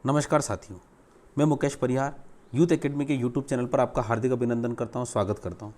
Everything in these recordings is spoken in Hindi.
नमस्कार साथियों, मैं मुकेश परिहार यूथ एकेडमी के यूट्यूब चैनल पर आपका हार्दिक अभिनंदन करता हूं, स्वागत करता हूं।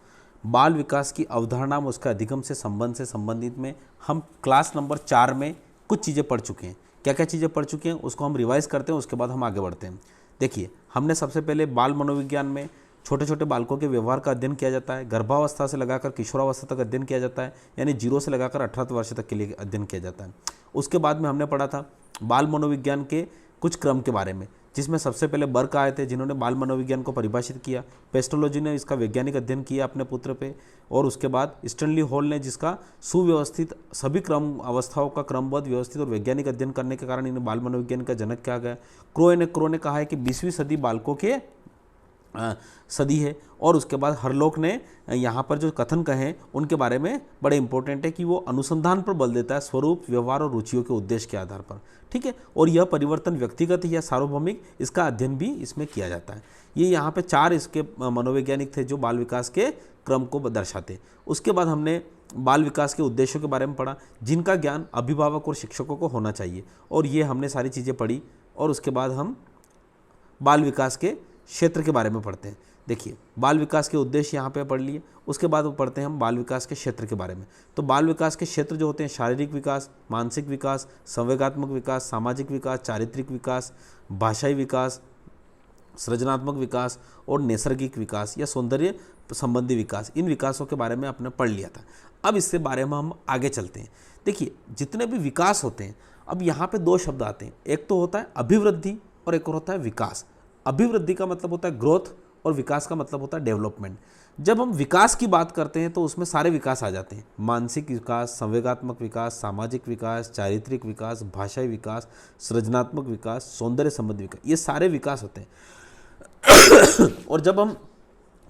बाल विकास की अवधारणा में उसका अधिगम से संबंधित में हम क्लास नंबर 4 में कुछ चीज़ें पढ़ चुके हैं। क्या क्या चीज़ें पढ़ चुके हैं उसको हम रिवाइज करते हैं, उसके बाद हम आगे बढ़ते हैं। देखिए, हमने सबसे पहले बाल मनोविज्ञान में छोटे छोटे बालकों के व्यवहार का अध्ययन किया जाता है। गर्भावस्था से लगाकर किशोरावस्था तक अध्ययन किया जाता है, यानी 0 से लगाकर 18 वर्ष तक के लिए अध्ययन किया जाता है। उसके बाद में हमने पढ़ा था बाल मनोविज्ञान के कुछ क्रम के बारे में, जिसमें सबसे पहले बर्क आए थे, जिन्होंने बाल मनोविज्ञान को परिभाषित किया। पेस्टोलॉजी ने इसका वैज्ञानिक अध्ययन किया अपने पुत्र पे, और उसके बाद स्टैनली हॉल ने जिसका सुव्यवस्थित सभी क्रम अवस्थाओं का क्रमबद्ध, व्यवस्थित और वैज्ञानिक अध्ययन करने के कारण इन्हें बाल मनोविज्ञान का जनक कहा गया। क्रो ने कहा है कि 20वीं सदी बालकों के सदी है। और उसके बाद हरलोक ने यहाँ पर जो कथन कहे उनके बारे में बड़े इंपॉर्टेंट है कि वो अनुसंधान पर बल देता है, स्वरूप, व्यवहार और रुचियों के उद्देश्य के आधार पर। ठीक है, और यह परिवर्तन व्यक्तिगत या सार्वभौमिक, इसका अध्ययन भी इसमें किया जाता है। ये यहाँ पे 4 इसके मनोवैज्ञानिक थे जो बाल विकास के क्रम को दर्शाते। उसके बाद हमने बाल विकास के उद्देश्यों के बारे में पढ़ा, जिनका ज्ञान अभिभावक और शिक्षकों को होना चाहिए, और ये हमने सारी चीज़ें पढ़ी। और उसके बाद हम बाल विकास के क्षेत्र के बारे में पढ़ते हैं। देखिए, बाल विकास के उद्देश्य यहाँ पे पढ़ लिए। उसके बाद पढ़ते हैं हम बाल विकास के क्षेत्र के बारे में। तो बाल विकास के क्षेत्र जो होते हैं, शारीरिक विकास, मानसिक विकास, संवेगात्मक विकास, सामाजिक विकास, चारित्रिक विकास, भाषाई विकास, सृजनात्मक विकास और नैसर्गिक विकास या सौंदर्य संबंधी विकास, इन विकासों के बारे में आपने पढ़ लिया था। अब इससे बारे में हम आगे चलते हैं। देखिए, जितने भी विकास होते हैं, अब यहाँ पे 2 शब्द आते हैं। एक तो होता है अभिवृद्धि और एक और होता है विकास। अभिवृद्धि का मतलब होता है ग्रोथ और विकास का मतलब होता है डेवलपमेंट। जब हम विकास की बात करते हैं तो उसमें सारे विकास आ जाते हैं। मानसिक विकास, संवेगात्मक विकास, सामाजिक विकास, चारित्रिक विकास, भाषाई विकास, सृजनात्मक विकास, सौंदर्य संबंधी विकास, ये सारे विकास होते हैं। और जब हम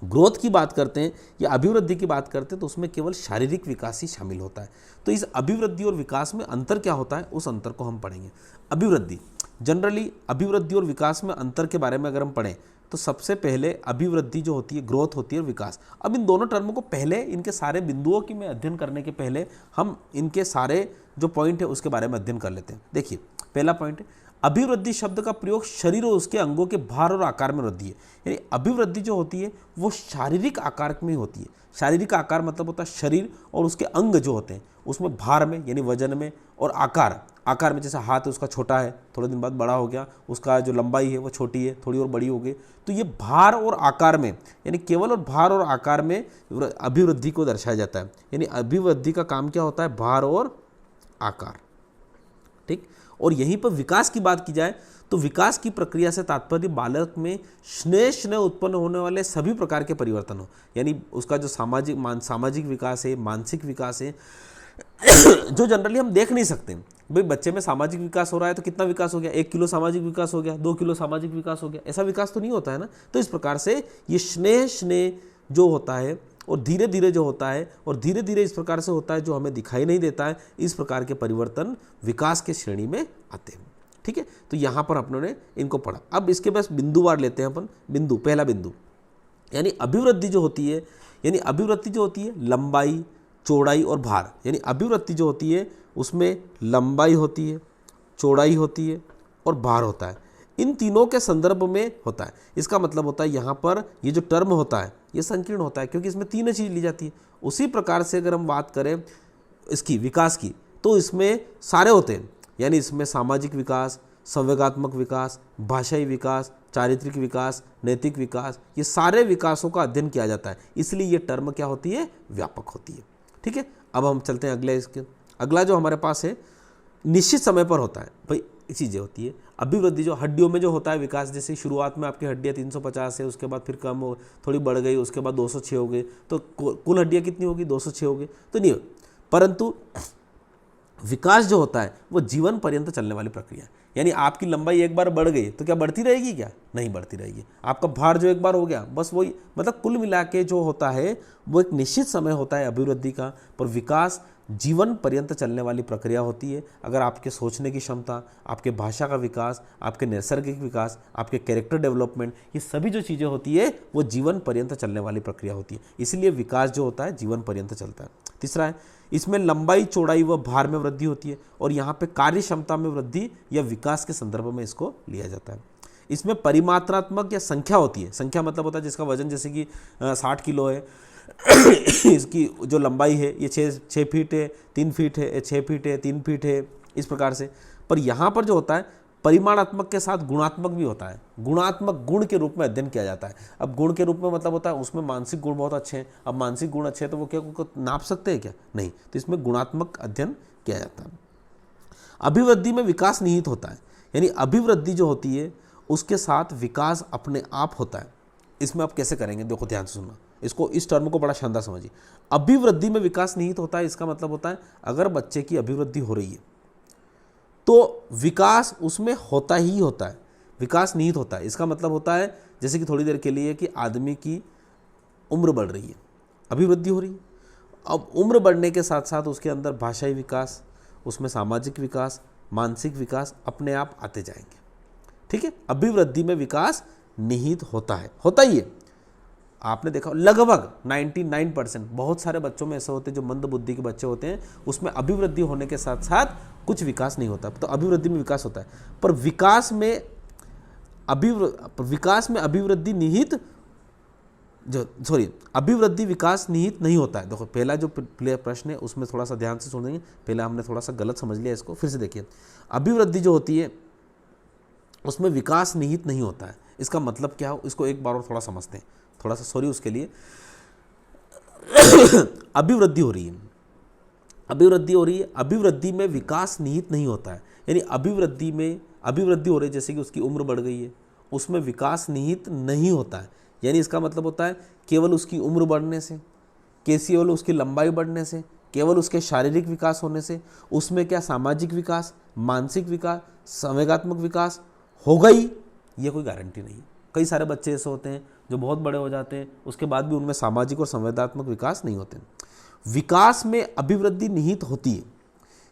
ग्रोथ की बात करते हैं या अभिवृद्धि की बात करते हैं तो उसमें केवल शारीरिक विकास ही शामिल होता है। तो इस अभिवृद्धि और विकास में अंतर क्या होता है, उस अंतर को हम पढ़ेंगे। अभिवृद्धि, जनरली अभिवृद्धि और विकास में अंतर के बारे में अगर हम पढ़ें तो सबसे पहले अभिवृद्धि जो होती है, ग्रोथ होती है, और विकास। अब इन दोनों टर्मों को पहले, इनके सारे बिंदुओं की में अध्ययन करने के पहले हम इनके सारे जो पॉइंट है उसके बारे में अध्ययन कर लेते हैं। देखिए, पहला पॉइंट है, अभिवृद्धि शब्द का प्रयोग शरीर और उसके अंगों के भार और आकार में वृद्धि है। यानी अभिवृद्धि जो होती है वो शारीरिक आकार में होती है। शारीरिक आकार मतलब होता है शरीर और उसके अंग जो होते हैं उसमें भार में, यानी वजन में, और आकार में, जैसे हाथ उसका छोटा है, थोड़े दिन बाद बड़ा हो गया, उसका जो लंबाई है वो छोटी है, थोड़ी और बड़ी हो गई। तो ये भार और आकार में, यानी केवल और भार और आकार में अभिवृद्धि को दर्शाया जाता है। यानी अभिवृद्धि का काम क्या होता है, भार और आकार। ठीक। और यहीं पर विकास की बात की जाए तो विकास की प्रक्रिया से तात्पर्य बालक में स्नेह उत्पन्न होने वाले सभी प्रकार के परिवर्तन हो। यानी उसका जो सामाजिक विकास है, मानसिक विकास है, जो जनरली हम देख नहीं सकते। भाई, बच्चे में सामाजिक विकास हो रहा है तो कितना विकास हो गया, 1 किलो सामाजिक विकास हो गया, 2 किलो सामाजिक विकास हो गया, ऐसा विकास तो नहीं होता है ना। तो इस प्रकार से ये स्नेह जो होता है और धीरे धीरे जो होता है, और धीरे धीरे इस प्रकार से होता है जो हमें दिखाई नहीं देता है, इस प्रकार के परिवर्तन विकास के श्रेणी में आते हैं। ठीक है, तो यहाँ पर अपनों ने इनको पढ़ा। अब इसके बस बिंदुवार लेते हैं अपन। बिंदु, पहला बिंदु, यानी अभिवृद्धि जो होती है, लंबाई, चौड़ाई और भार। यानी अभिवृद्धि जो होती है उसमें लंबाई होती है, चौड़ाई होती है और भार होता है। इन तीनों के संदर्भ में होता है। इसका मतलब होता है यहाँ पर ये जो टर्म होता है ये संकीर्ण होता है, क्योंकि इसमें 3 चीज़ ली जाती है। उसी प्रकार से अगर हम बात करें इसकी विकास की तो इसमें सारे होते हैं। यानी इसमें सामाजिक विकास, संवेगात्मक विकास, भाषाई विकास, चारित्रिक विकास, नैतिक विकास, ये सारे विकासों का अध्ययन किया जाता है। इसलिए ये टर्म क्या होती है, व्यापक होती है। ठीक है, अब हम चलते हैं अगला जो हमारे पास है, निश्चित समय पर होता है। भाई, चीज़ें होती है अभिवृद्धि जो हड्डियों में जो होता है विकास, जैसे शुरुआत में आपकी हड्डियाँ 350 है, उसके बाद फिर कम हो, थोड़ी बढ़ गई, उसके बाद 206 हो गई, तो कुल हड्डियाँ कितनी होगी, 206 हो गई, तो नहीं हो। परंतु विकास जो होता है वो जीवन पर्यंत चलने वाली प्रक्रिया है। यानी आपकी लंबाई एक बार बढ़ गई तो क्या बढ़ती रहेगी, क्या नहीं बढ़ती रहेगी। आपका भार जो एक बार हो गया, बस वही, मतलब कुल मिला के जो होता है वो एक निश्चित समय होता है अभिवृद्धि का। पर विकास जीवन पर्यंत चलने वाली प्रक्रिया होती है। अगर आपके सोचने की क्षमता, आपके भाषा का विकास, आपके नैसर्गिक विकास, आपके कैरेक्टर डेवलपमेंट, ये सभी जो चीज़ें होती है वो जीवन पर्यंत चलने वाली प्रक्रिया होती है। इसलिए विकास जो होता है जीवन पर्यंत चलता है। तीसरा है, इसमें लंबाई, चौड़ाई व भार में वृद्धि होती है, और यहाँ पे कार्य क्षमता में वृद्धि या विकास के संदर्भ में इसको लिया जाता है। इसमें परिमात्रात्मक या संख्या होती है। संख्या मतलब होता है जिसका वजन जैसे कि 60 किलो है इसकी जो लंबाई है ये 6 फीट है, 3 फीट है, 6 फीट है, 3 फीट है, इस प्रकार से। पर यहाँ पर जो होता है परिमाणात्मक के साथ गुणात्मक भी होता है। गुणात्मक गुण के रूप में अध्ययन किया जाता है। अब गुण के रूप में मतलब होता है उसमें मानसिक गुण बहुत अच्छे हैं। अब मानसिक गुण अच्छे हैं तो वो क्या को नाप सकते हैं क्या? नहीं। तो इसमें गुणात्मक अध्ययन किया जाता है। अभिवृद्धि में विकास निहित होता है, यानी अभिवृद्धि जो होती है उसके साथ विकास अपने आप होता है। इसमें आप कैसे करेंगे, देखो ध्यान से सुनना, इसको इस टर्म को बड़ा शानदार समझिए। अभिवृद्धि में विकास निहित होता है, इसका मतलब होता है अगर बच्चे की अभिवृद्धि हो रही है तो विकास उसमें होता ही होता है। विकास निहित होता है, इसका मतलब होता है जैसे कि थोड़ी देर के लिए कि आदमी की उम्र बढ़ रही है, अभिवृद्धि हो रही है। अब उम्र बढ़ने के साथ साथ उसके अंदर भाषाई विकास, उसमें सामाजिक विकास, मानसिक विकास अपने आप आते जाएंगे। ठीक है, अभिवृद्धि में विकास निहित होता है, होता ही है। आपने देखा लगभग 99% बहुत सारे बच्चों में ऐसे होते हैं जो मंद बुद्धि के बच्चे होते हैं, उसमें अभिवृद्धि होने के साथ साथ कुछ विकास नहीं होता। तो अभिवृद्धि में विकास होता है, पर विकास में अभिवृद्धि निहित अभिवृद्धि विकास निहित नहीं होता है। देखो पहला जो प्रश्न है उसमें थोड़ा सा ध्यान से सुनेंगे, पहले हमने थोड़ा सा गलत समझ लिया, इसको फिर से देखिए। अभिवृद्धि जो होती है उसमें विकास निहित नहीं होता है, इसका मतलब क्या हो, इसको एक बार और थोड़ा समझते हैं, थोड़ा सा सॉरी उसके लिए। अभिवृद्धि हो रही है, अभिवृद्धि में विकास निहित नहीं होता है, यानी अभिवृद्धि हो रही है, जैसे कि उसकी उम्र बढ़ गई है, उसमें विकास निहित नहीं होता है। यानी इसका मतलब होता है केवल उसकी उम्र बढ़ने से, केवल उसकी लंबाई बढ़ने से, केवल उसके शारीरिक विकास होने से उसमें क्या सामाजिक विकास, मानसिक विकास, संवेगात्मक विकास होगा ही, ये कोई गारंटी नहीं है। कई सारे बच्चे ऐसे होते हैं जो बहुत बड़े हो जाते हैं, उसके बाद भी उनमें सामाजिक और संवेदनात्मक विकास नहीं होते। विकास में अभिवृद्धि निहित होती है,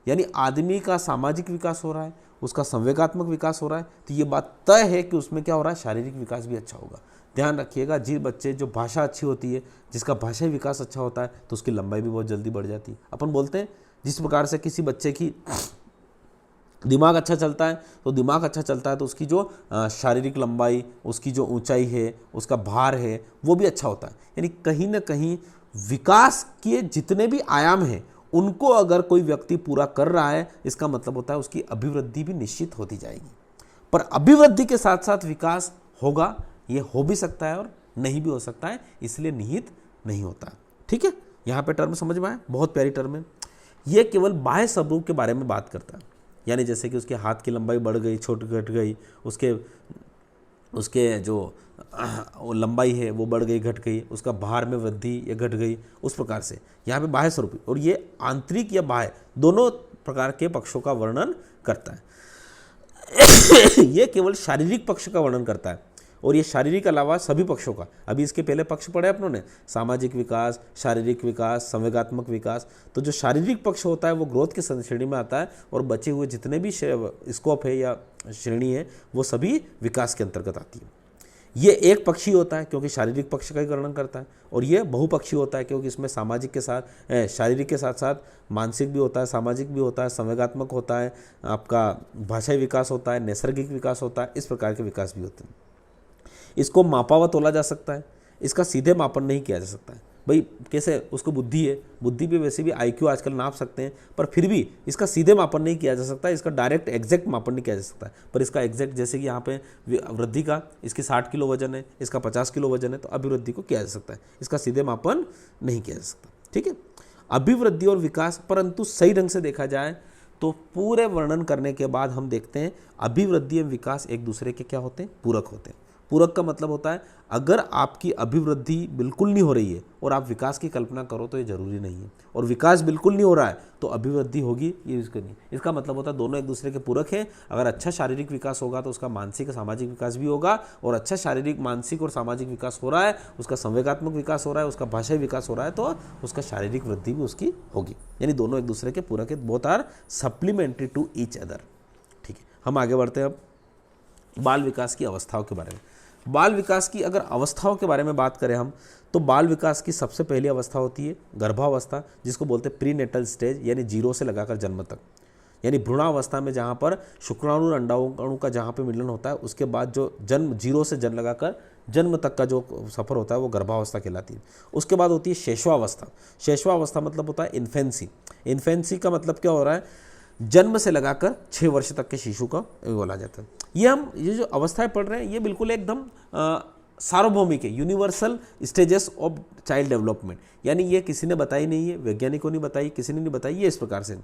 यानी आदमी का सामाजिक विकास हो रहा है, उसका संवेगात्मक विकास हो रहा है, तो ये बात तय है कि उसमें क्या हो रहा है, शारीरिक विकास भी अच्छा होगा। ध्यान रखिएगा, जिस बच्चे जो भाषा अच्छी होती है, जिसका भाषाई विकास अच्छा होता है, तो उसकी लंबाई भी बहुत जल्दी बढ़ जाती है। अपन बोलते हैं जिस प्रकार से किसी बच्चे की दिमाग अच्छा चलता है, तो उसकी जो शारीरिक लंबाई, उसकी जो ऊंचाई है, उसका भार है, वो भी अच्छा होता है। यानी कहीं ना कहीं विकास के जितने भी आयाम हैं उनको अगर कोई व्यक्ति पूरा कर रहा है, इसका मतलब होता है उसकी अभिवृद्धि भी निश्चित होती जाएगी। पर अभिवृद्धि के साथ साथ विकास होगा, ये हो भी सकता है और नहीं भी हो सकता है, इसलिए निहित नहीं होता। ठीक है, यहाँ पे टर्म समझ में आया, बहुत प्यारी टर्म है। ये केवल बाह्य स्वरूप के बारे में बात करता है, यानी जैसे कि उसके हाथ की लंबाई बढ़ गई, छोटी घट गई, उसके जो लंबाई है वो बढ़ गई, घट गई, उसका भार में वृद्धि या घट गई, उस प्रकार से यहाँ पे बाह्य स्वरूप। और ये आंतरिक या बाह्य दोनों प्रकार के पक्षों का वर्णन करता है। ये केवल शारीरिक पक्ष का वर्णन करता है, और ये शारीरिक अलावा सभी पक्षों का। अभी इसके पहले पक्ष पढ़े अपनों ने, सामाजिक विकास, शारीरिक विकास, संवेगात्मक विकास। तो जो शारीरिक पक्ष होता है वो ग्रोथ की श्रेणी में आता है, और बचे हुए जितने भी स्कोप है या श्रेणी है वो सभी विकास के अंतर्गत आती है। ये एक पक्षी होता है क्योंकि शारीरिक पक्ष का ही वर्णन करता है, और ये बहुपक्षी होता है क्योंकि इसमें सामाजिक के साथ शारीरिक के साथ साथ मानसिक भी होता है, सामाजिक भी होता है, संवेगात्मक होता है, आपका भाषाई विकास होता है, नैसर्गिक विकास होता है, इस प्रकार के विकास भी होते हैं। इसको मापा व तोला जा सकता है, इसका सीधे मापन नहीं किया जा सकता है। भाई कैसे, उसको बुद्धि है, बुद्धि भी वैसे भी IQ आजकल नाप सकते हैं, पर फिर भी इसका सीधे मापन नहीं किया जा सकता, इसका डायरेक्ट एग्जैक्ट मापन नहीं किया जा सकता है। पर इसका एग्जैक्ट, जैसे कि यहाँ पे वृद्धि का इसकी 60 किलो वजन है, इसका 50 किलो वजन है, तो अभिवृद्धि को किया जा सकता है, इसका सीधे मापन नहीं किया जा सकता। ठीक है, अभिवृद्धि और विकास, परंतु सही ढंग से देखा जाए तो पूरे वर्णन करने के बाद हम देखते हैं अभिवृद्धि एवं विकास एक दूसरे के क्या होते हैं, पूरक होते हैं। पूरक का मतलब होता है अगर आपकी अभिवृद्धि बिल्कुल नहीं हो रही है और आप विकास की कल्पना करो तो ये जरूरी नहीं है, और विकास बिल्कुल नहीं हो रहा है तो अभिवृद्धि होगी, ये इसका नहीं। इसका मतलब होता है दोनों एक दूसरे के पूरक हैं। अगर अच्छा शारीरिक विकास होगा तो उसका मानसिक और सामाजिक विकास भी होगा, और अच्छा शारीरिक, मानसिक और सामाजिक विकास हो रहा है, उसका संवेगात्मक विकास हो रहा है, उसका भाषाई विकास हो रहा है, तो उसका शारीरिक वृद्धि भी उसकी होगी। यानी दोनों एक दूसरे के पूरक है, both are supplementary to each other. ठीक है, हम आगे बढ़ते हैं अब बाल विकास की अवस्थाओं के बारे में। बाल विकास की अगर अवस्थाओं के बारे में बात करें हम, तो बाल विकास की सबसे पहली अवस्था होती है गर्भावस्था, जिसको बोलते हैं प्रीनेटल स्टेज, यानी 0 से लगाकर जन्म तक। यानी भ्रूणावस्था में जहाँ पर शुक्राणु और अंडाणु का जहाँ पे मिलन होता है, उसके बाद जो जन्म, जीरो से जन्म लगाकर जन्म तक का जो सफ़र होता है वो गर्भावस्था कहलाती है। उसके बाद होती है शैशवावस्था। शैशवावस्था मतलब होता है इन्फेंसी। इन्फेंसी का मतलब क्या हो रहा है, जन्म से लगाकर 6 वर्ष तक के शिशु का बोला जाता है। ये जो अवस्थाएं पढ़ रहे हैं ये बिल्कुल एकदम सार्वभौमिक है, universal stages of child development, यानी ये किसी ने बताई नहीं है, वैज्ञानिकों ने बताई, किसी ने नहीं बताई, ये इस प्रकार से।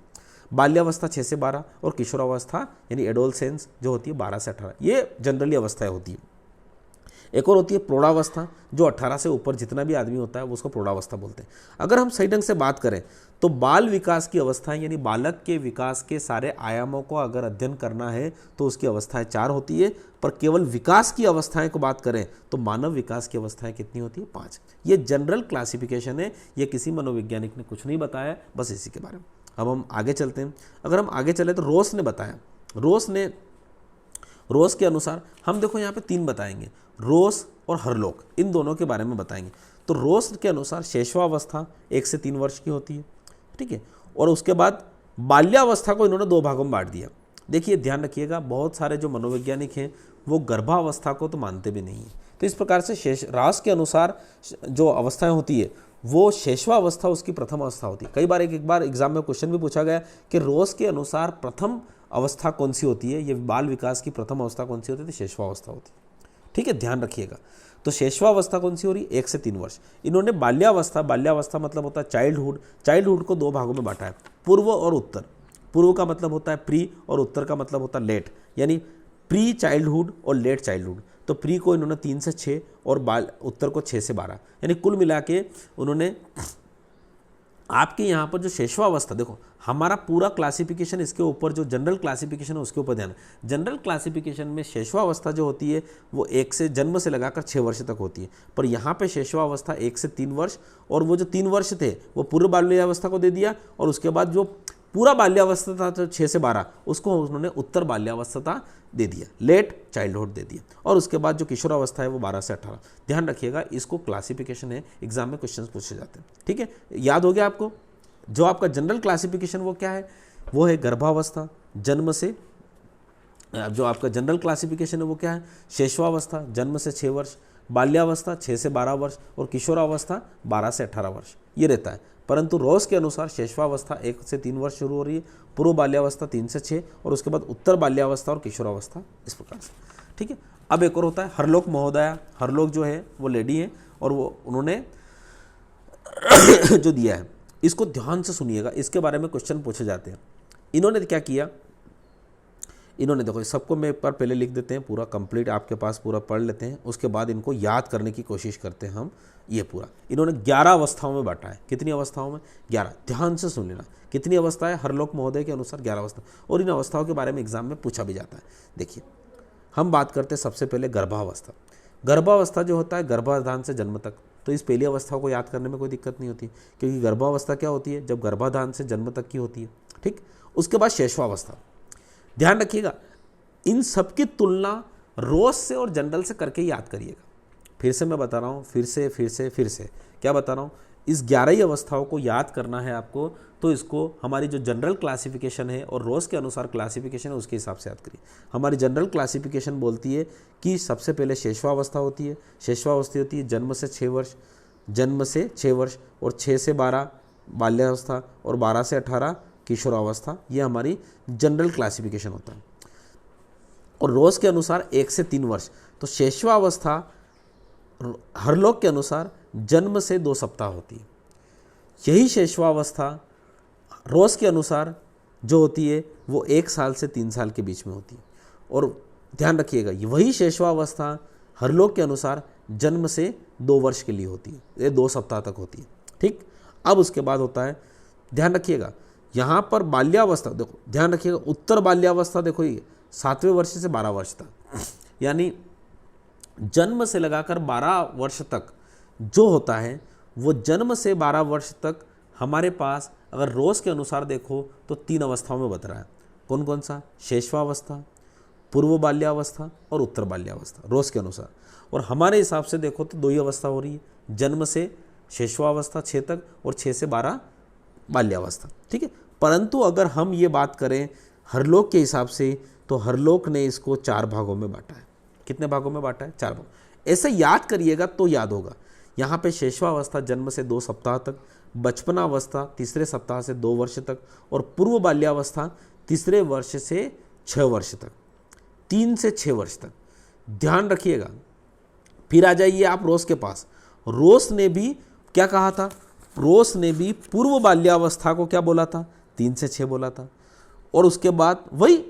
बाल्यावस्था 6 से 12 और किशोरावस्था यानी एडोलसेंस जो होती है 12 से 18, ये जनरली अवस्थाएं होती है। एक और होती है प्रौढ़ावस्था, जो 18 से ऊपर जितना भी आदमी होता है वो उसको प्रौढ़ावस्था बोलते हैं। अगर हम सही ढंग से बात करें तो बाल विकास की अवस्थाएं यानी बालक के विकास के सारे आयामों को अगर अध्ययन करना है तो उसकी अवस्थाएं 4 होती है, पर केवल विकास की अवस्थाएं को बात करें तो मानव विकास की अवस्थाएं कितनी होती है, 5। ये जनरल क्लासिफिकेशन है, ये किसी मनोवैज्ञानिक ने कुछ नहीं बताया, बस इसी के बारे में। अब हम आगे चलते हैं। अगर हम आगे चले तो रोस ने बताया, रोस के अनुसार हम देखो यहाँ पे 3 बताएंगे, रोस और हरलोक, इन दोनों के बारे में बताएंगे। तो रोस के अनुसार शैशवावस्था 1 से 3 वर्ष की होती है, ठीक है, और उसके बाद बाल्यावस्था को इन्होंने 2 भागों में बांट दिया। देखिए ध्यान रखिएगा, बहुत सारे जो मनोवैज्ञानिक हैं वो गर्भावस्था को तो मानते भी नहीं है। तो इस प्रकार से रास के अनुसार जो अवस्थाएं होती है वो शैशवावस्था उसकी प्रथम अवस्था होती है। कई बार एक बार एग्जाम में क्वेश्चन भी पूछा गया कि रोस के अनुसार प्रथम अवस्था कौन सी होती है, ये बाल विकास की प्रथम अवस्था कौन सी होती है, तो शैशवावस्था होती है, ठीक है, ध्यान रखिएगा। तो शैशवावस्था कौन सी हो रही है, 1 से 3 वर्ष। इन्होंने बाल्यावस्था मतलब होता है चाइल्डहुड को 2 भागों में बांटा है, पूर्व और उत्तर। पूर्व का मतलब होता है प्री और उत्तर का मतलब होता है लेट, यानी प्री चाइल्डहुड और लेट चाइल्डहुड। तो प्री को इन्होंने 3 से 6 और उत्तर को 6 से 12, यानी कुल मिला के उन्होंने आपके यहाँ पर जो शैशवावस्था, देखो हमारा पूरा क्लासिफिकेशन इसके ऊपर, जो जनरल क्लासिफिकेशन है उसके ऊपर ध्यान। जनरल क्लासिफिकेशन में शैशवावस्था जो होती है वो 1 से जन्म से लगाकर 6 वर्ष तक होती है, पर यहाँ पे शैशवावस्था 1 से 3 वर्ष, और वो जो 3 वर्ष थे वो पूर्व बाल्यावस्था को दे दिया, और उसके बाद जो पूरा बाल्यावस्था था तो 6 से 12 उसको उन्होंने उत्तर बाल्यावस्था दे दिया, लेट चाइल्डहुड दे दिया, और उसके बाद जो किशोरावस्था है वो 12 से 18। ध्यान रखिएगा, इसको क्लासिफिकेशन है, एग्जाम में क्वेश्चंस पूछे जाते हैं, ठीक है, याद हो गया आपको। जो आपका जनरल क्लासिफिकेशन वो क्या है, वो है गर्भावस्था, जन्म से, जो आपका जनरल क्लासिफिकेशन है वो क्या है, शैशवावस्था जन्म से 6 वर्ष, बाल्यावस्था 6 से 12 वर्ष, और किशोरावस्था 12 से 18 वर्ष, ये रहता है। परंतु रोस के अनुसार शैशवावस्था 1 से 3 वर्ष शुरू हो रही है, पूर्व बाल्यावस्था 3 से 6, और उसके बाद उत्तर बाल्यावस्था और किशोरावस्था, इस प्रकार से, ठीक है। अब एक और होता है हरलोक महोदया। हरलोक जो है वो लेडी है, और वो उन्होंने जो दिया है इसको ध्यान से सुनिएगा, इसके बारे में क्वेश्चन पूछे जाते हैं। इन्होंने क्या किया, इन्होंने देखो सबको मैं एक बार पहले लिख देते हैं, पूरा कंप्लीट आपके पास पूरा पढ़ लेते हैं, उसके बाद इनको याद करने की कोशिश करते हैं हम। ये पूरा इन्होंने 11 अवस्थाओं में बांटा है। कितनी अवस्थाओं में, 11। ध्यान से सुन लेना, कितनी अवस्था है, हरलोक महोदय के अनुसार 11 अवस्था, और इन अवस्थाओं के बारे में एग्जाम में पूछा भी जाता है। देखिए हम बात करते हैं सबसे पहले गर्भावस्था। गर्भावस्था जो होता है गर्भाधान से जन्म तक, तो इस पहली अवस्था को याद करने में कोई दिक्कत नहीं होती, क्योंकि गर्भावस्था क्या होती है, जब गर्भाधान से जन्म तक की होती है, ठीक। उसके बाद शैशवावस्था, ध्यान रखिएगा, इन सब की तुलना रोस से और जनरल से करके याद करिएगा। फिर से मैं बता रहा हूँ, फिर से क्या बता रहा हूँ, इस 11 ही अवस्थाओं को याद करना है आपको, तो इसको हमारी जो जनरल क्लासिफिकेशन है और रोस के अनुसार क्लासिफिकेशन है उसके हिसाब से याद करिए। हमारी जनरल क्लासिफिकेशन बोलती है कि सबसे पहले शैशवावस्था होती है, शैशवावस्था होती है जन्म से 6 वर्ष, और 6 से 12 बाल्यावस्था, और 12 से 18 किशोरावस्था, ये हमारी जनरल क्लासिफिकेशन होता है। और रोस के अनुसार 1 से 3 वर्ष, तो शैशवावस्था हरलोक के अनुसार जन्म से 2 सप्ताह होती है। यही शैशवावस्था रोस के अनुसार जो होती है वो 1 साल से 3 साल के बीच में होती है। और ध्यान रखिएगा, वही शैशवावस्था हरलोक के अनुसार जन्म से 2 वर्ष के लिए होती है, ये 2 सप्ताह तक होती है, ठीक। अब उसके बाद होता है, ध्यान रखिएगा यहाँ पर बाल्यावस्था, देखो ध्यान रखिएगा, उत्तर बाल्यावस्था देखो ये 7वें वर्ष से 12 वर्ष तक, यानी जन्म से लगाकर 12 वर्ष तक जो होता है वो जन्म से 12 वर्ष तक हमारे पास अगर रोस के अनुसार देखो तो 3 अवस्थाओं में बता रहा है। कौन कौन सा, शैशवावस्था, पूर्व बाल्यावस्था और उत्तर बाल्यावस्था, रोस के अनुसार। और हमारे हिसाब से देखो तो 2 ही अवस्था हो रही है, जन्म से शैशवावस्था 6 तक और 6 से 12 बाल्यावस्था, ठीक है। परंतु अगर हम ये बात करें हरलोक के हिसाब से तो हरलोक ने इसको 4 भागों में बांटा है। कितने भागों में बांटा है? 4 भाग। ऐसे याद करिएगा तो याद होगा। यहाँ पे शैशवावस्था जन्म से 2 सप्ताह तक, बचपनावस्था तीसरे सप्ताह से 2 वर्ष तक, और पूर्व बाल्यावस्था तीसरे वर्ष से 6 वर्ष तक, 3 से 6 वर्ष तक। ध्यान रखिएगा। फिर आ जाइए आप रोस के पास। रोस ने भी क्या कहा था? रोस ने भी पूर्व बाल्यावस्था को क्या बोला था? 3 से 6 बोला था। और उसके बाद वही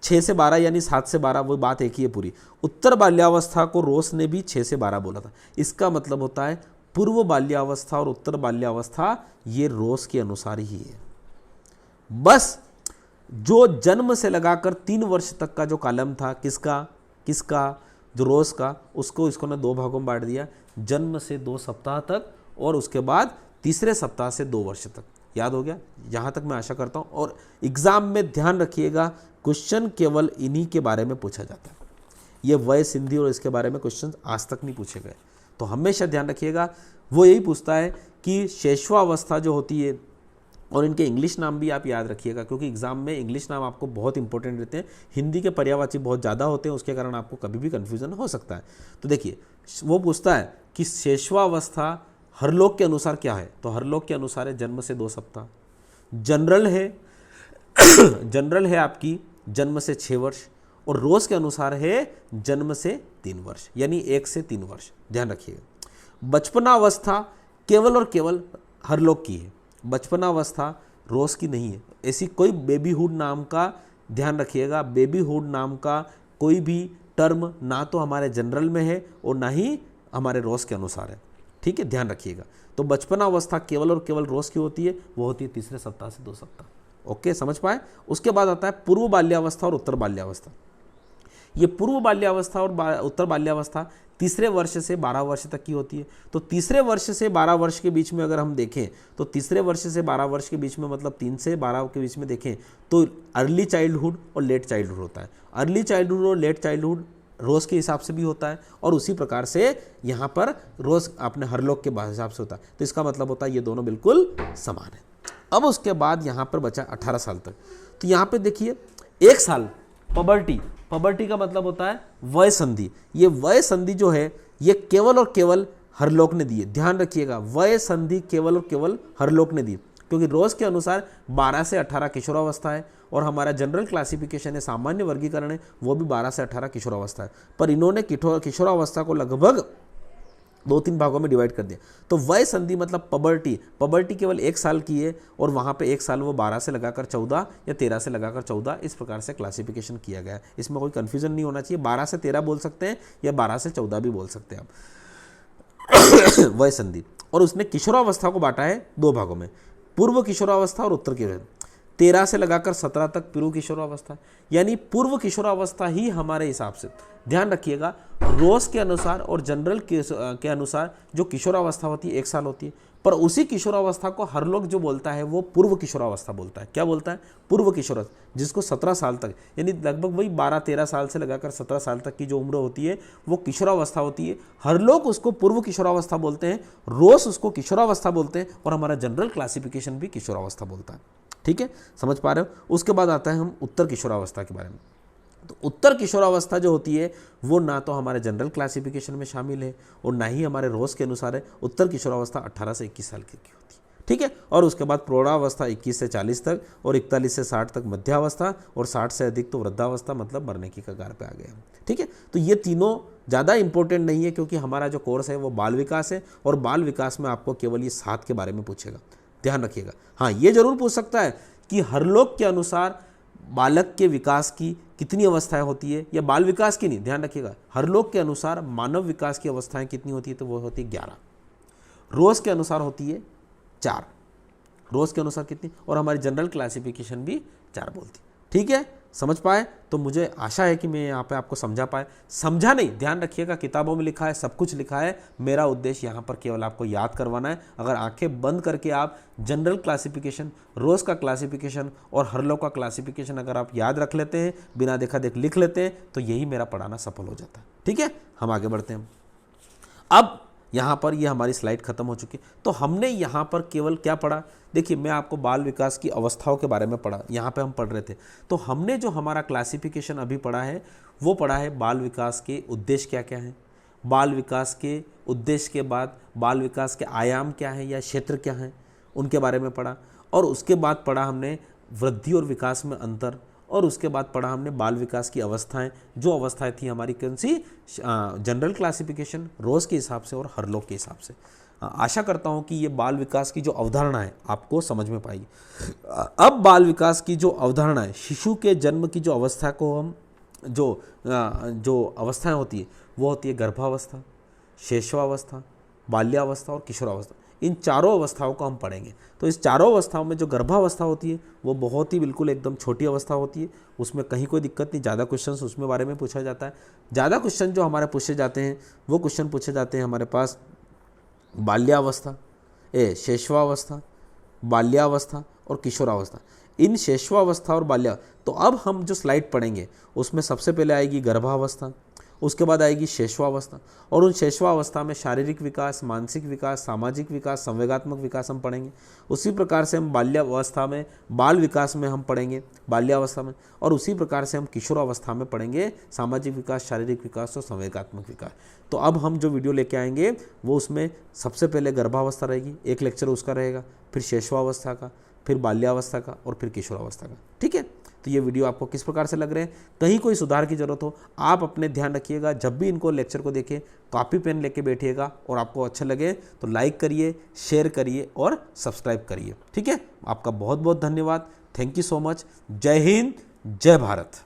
6 से 12 यानी 7 से 12, वो बात एक ही है पूरी। उत्तर बाल्यावस्था को रोस ने भी 6 से 12 बोला था। इसका मतलब होता है पूर्व बाल्यावस्था और उत्तर बाल्यावस्था ये रोस के अनुसार ही है। बस जो जन्म से लगाकर 3 वर्ष तक का जो कॉलम था, किसका जो रोस का, उसको इसको ने 2 भागों में बांट दिया। जन्म से 2 सप्ताह तक और उसके बाद तीसरे सप्ताह से 2 वर्ष तक। याद हो गया? यहाँ तक मैं आशा करता हूँ। और एग्जाम में ध्यान रखिएगा, क्वेश्चन केवल इन्हीं के बारे में पूछा जाता है। ये वय संधि और इसके बारे में क्वेश्चन आज तक नहीं पूछे गए। तो हमेशा ध्यान रखिएगा, वो यही पूछता है कि शैशवावस्था जो होती है, और इनके इंग्लिश नाम भी आप याद रखिएगा, क्योंकि एग्जाम में इंग्लिश नाम आपको बहुत इंपॉर्टेंट रहते हैं। हिंदी के पर्यायवाची बहुत ज़्यादा होते हैं, उसके कारण आपको कभी भी कन्फ्यूजन हो सकता है। तो देखिए, वो पूछता है कि शैशवावस्था हरलोक के अनुसार क्या है? तो हरलोक के अनुसार है जन्म से 2 सप्ताह। जनरल है जनरल है आपकी जन्म से 6 वर्ष, और रोज के अनुसार है जन्म से 3 वर्ष, यानी 1 से 3 वर्ष। ध्यान रखिएगा। बचपनावस्था केवल और केवल हरलोक की है, बचपनावस्था रोज की नहीं है। ऐसी कोई बेबीहुड नाम का, ध्यान रखिएगा, बेबीहुड नाम का कोई भी टर्म ना तो हमारे जनरल में है और ना ही हमारे रोज के अनुसार है। ठीक है, ध्यान रखिएगा। तो बचपनावस्था केवल और केवल रोज की होती है, वो होती है तीसरे सप्ताह से 2 सप्ताह। ओके, समझ पाए? उसके बाद आता है पूर्व बाल्यावस्था और उत्तर बाल्यावस्था। ये पूर्व बाल्यावस्था और उत्तर बाल्यावस्था तीसरे वर्ष से 12 वर्ष तक की होती है। तो तीसरे वर्ष से 12 वर्ष के बीच में अगर हम देखें, तो तीसरे वर्ष से 12 वर्ष के बीच में मतलब 3 से 12 के बीच में देखें तो अर्ली चाइल्डहुड और लेट चाइल्डहुड होता है। अर्ली चाइल्डहुड और लेट चाइल्डहुड रोज के हिसाब से भी होता है, और उसी प्रकार से यहाँ पर रोज अपने हरलोक के हिसाब से होता है। तो इसका मतलब होता है ये दोनों बिल्कुल समान है। अब उसके बाद यहाँ पर बचा 18 साल तक। तो यहाँ पे देखिए 1 साल पबर्टी, पबर्टी का मतलब होता है वय संधि। ये वय संधि जो है ये केवल और केवल हरलोक ने दी है। ध्यान रखिएगा, वय संधि केवल और केवल हरलोक ने दी, क्योंकि रोज के अनुसार 12 से 18 किशोरावस्था है, और हमारा जनरल क्लासिफिकेशन है, सामान्य वर्गीकरण है, वो भी 12 से 18 किशोरावस्था है। पर इन्होंने किशोरावस्था को लगभग 2-3 भागों में डिवाइड कर दिया। तो वय संधि मतलब पबर्टी, पबर्टी केवल 1 साल की है, और वहाँ पे 1 साल वो 12 से लगाकर 14 या 13 से लगाकर 14, इस प्रकार से क्लासिफिकेशन किया गया है। इसमें कोई कन्फ्यूजन नहीं होना चाहिए। 12 से 13 बोल सकते हैं या 12 से 14 भी बोल सकते हैं आप वय संधि। और उसने किशोरावस्था को बांटा है 2 भागों में, पूर्व किशोरावस्था और उत्तर किशोरावस्था। 13 से लगाकर 17 तक पूर्व किशोरावस्था, यानी पूर्व किशोरावस्था ही हमारे हिसाब से, ध्यान रखिएगा, रोज के अनुसार और जनरल के अनुसार जो किशोरावस्था होती है 1 साल होती है, पर उसी किशोरावस्था को हर लोग जो बोलता है वो पूर्व किशोरावस्था बोलता है। क्या बोलता है? पूर्व किशोरावस्था, जिसको 17 साल तक, यानी लगभग वही 12-13 साल से लगाकर 17 साल तक की जो उम्र होती है वो किशोरावस्था होती है। हर लोग उसको पूर्व किशोरावस्था बोलते हैं, रोज उसको किशोरावस्था बोलते हैं, और हमारा जनरल क्लासिफिकेशन भी किशोरावस्था बोलता है। ठीक है, समझ पा रहे हो? उसके बाद आता है हम उत्तर किशोरावस्था के बारे में। तो उत्तर किशोरावस्था जो होती है वो ना तो हमारे जनरल क्लासिफिकेशन में शामिल है और ना ही हमारे रोज के अनुसार है। उत्तर किशोरावस्था 18 से 21 साल की होती है। ठीक है, और उसके बाद प्रौढ़ावस्था 21 से 40 तक, और 41 से 60 तक मध्यावस्था, और 60 से अधिक तो वृद्धावस्था, मतलब मरने की कगार पे आ गए हम। ठीक है, तो ये तीनों ज़्यादा इंपॉर्टेंट नहीं है, क्योंकि हमारा जो कोर्स है वो बाल विकास है, और बाल विकास में आपको केवल ये 7 के बारे में पूछेगा। ध्यान रखिएगा। हाँ, ये जरूर पूछ सकता है कि हरलोक के अनुसार बालक के विकास की कितनी अवस्थाएं होती है, या बाल विकास की नहीं, ध्यान रखिएगा, हरलोक के अनुसार मानव विकास की अवस्थाएं कितनी होती है, तो वो होती है 11। रोज के अनुसार होती है 4, रोज के अनुसार कितनी, और हमारी जनरल क्लासिफिकेशन भी 4 बोलती है। ठीक है, समझ पाए? तो मुझे आशा है कि मैं यहाँ पे आपको समझा पाए। समझा नहीं, ध्यान रखिएगा, किताबों में लिखा है, सब कुछ लिखा है। मेरा उद्देश्य यहाँ पर केवल आपको याद करवाना है। अगर आंखें बंद करके आप जनरल क्लासिफिकेशन, रोज का क्लासिफिकेशन और हरलोक का क्लासिफिकेशन अगर आप याद रख लेते हैं, बिना देखा देख लिख लेते हैं, तो यही मेरा पढ़ाना सफल हो जाता है। ठीक है, हम आगे बढ़ते हैं। अब यहाँ पर ये हमारी स्लाइड खत्म हो चुकी है। तो हमने यहाँ पर केवल क्या पढ़ा, देखिए मैं आपको बाल विकास की अवस्थाओं के बारे में पढ़ा, यहाँ पे हम पढ़ रहे थे। तो हमने जो हमारा क्लासिफिकेशन अभी पढ़ा है वो पढ़ा है बाल विकास के उद्देश्य क्या क्या हैं, बाल विकास के उद्देश्य के बाद बाल विकास के आयाम क्या हैं या क्षेत्र क्या हैं उनके बारे में पढ़ा, और उसके बाद पढ़ा हमने वृद्धि और विकास में अंतर, और उसके बाद पढ़ा हमने बाल विकास की अवस्थाएं, जो अवस्थाएं थी हमारी कौन सी, जनरल क्लासिफिकेशन रोज़ के हिसाब से और हर लोग के हिसाब से। आशा करता हूं कि ये बाल विकास की जो अवधारणा है आपको समझ में पाएगी। अब बाल विकास की जो अवधारणा है, शिशु के जन्म की जो अवस्था को हम जो अवस्थाएं होती है वो होती है गर्भावस्था, शैशवावस्था, बाल्यावस्था और किशोरावस्था। इन चारों अवस्थाओं को हम पढ़ेंगे। तो इस चारों अवस्थाओं में जो गर्भावस्था होती है वो बहुत ही बिल्कुल एकदम छोटी अवस्था होती है, उसमें कहीं कोई दिक्कत नहीं, ज़्यादा क्वेश्चंस उसमें बारे में पूछा जाता है। ज़्यादा क्वेश्चन जो हमारे पूछे जाते हैं वो क्वेश्चन पूछे जाते हैं हमारे पास बाल्यावस्था, शैशवावस्था, बाल्यावस्था और किशोरावस्था। इन शैशवावस्था और बाल्या, तो अब हम जो स्लाइड पढ़ेंगे उसमें सबसे पहले आएगी गर्भावस्था, उसके बाद आएगी शैशवावस्था, और उन शैशवावस्था में शारीरिक विकास, मानसिक विकास, सामाजिक विकास, संवेगात्मक विकास हम पढ़ेंगे। उसी प्रकार से हम बाल्यावस्था में बाल विकास में हम पढ़ेंगे बाल्यावस्था में, और उसी प्रकार से हम किशोरावस्था में पढ़ेंगे सामाजिक विकास, शारीरिक विकास और संवेगात्मक विकास। तो अब हम जो वीडियो लेके आएंगे वो उसमें सबसे पहले गर्भावस्था रहेगी, एक लेक्चर उसका रहेगा, फिर शैशवावस्था का, फिर बाल्यावस्था का और फिर किशोरावस्था का। ठीक है, तो ये वीडियो आपको किस प्रकार से लग रहे हैं, कहीं कोई सुधार की जरूरत हो आप अपने ध्यान रखिएगा। जब भी इनको लेक्चर को देखें कॉपी पेन लेके बैठिएगा, और आपको अच्छा लगे तो लाइक करिए, शेयर करिए और सब्सक्राइब करिए। ठीक है, आपका बहुत बहुत धन्यवाद। Thank you so much. जय हिंद, जय भारत।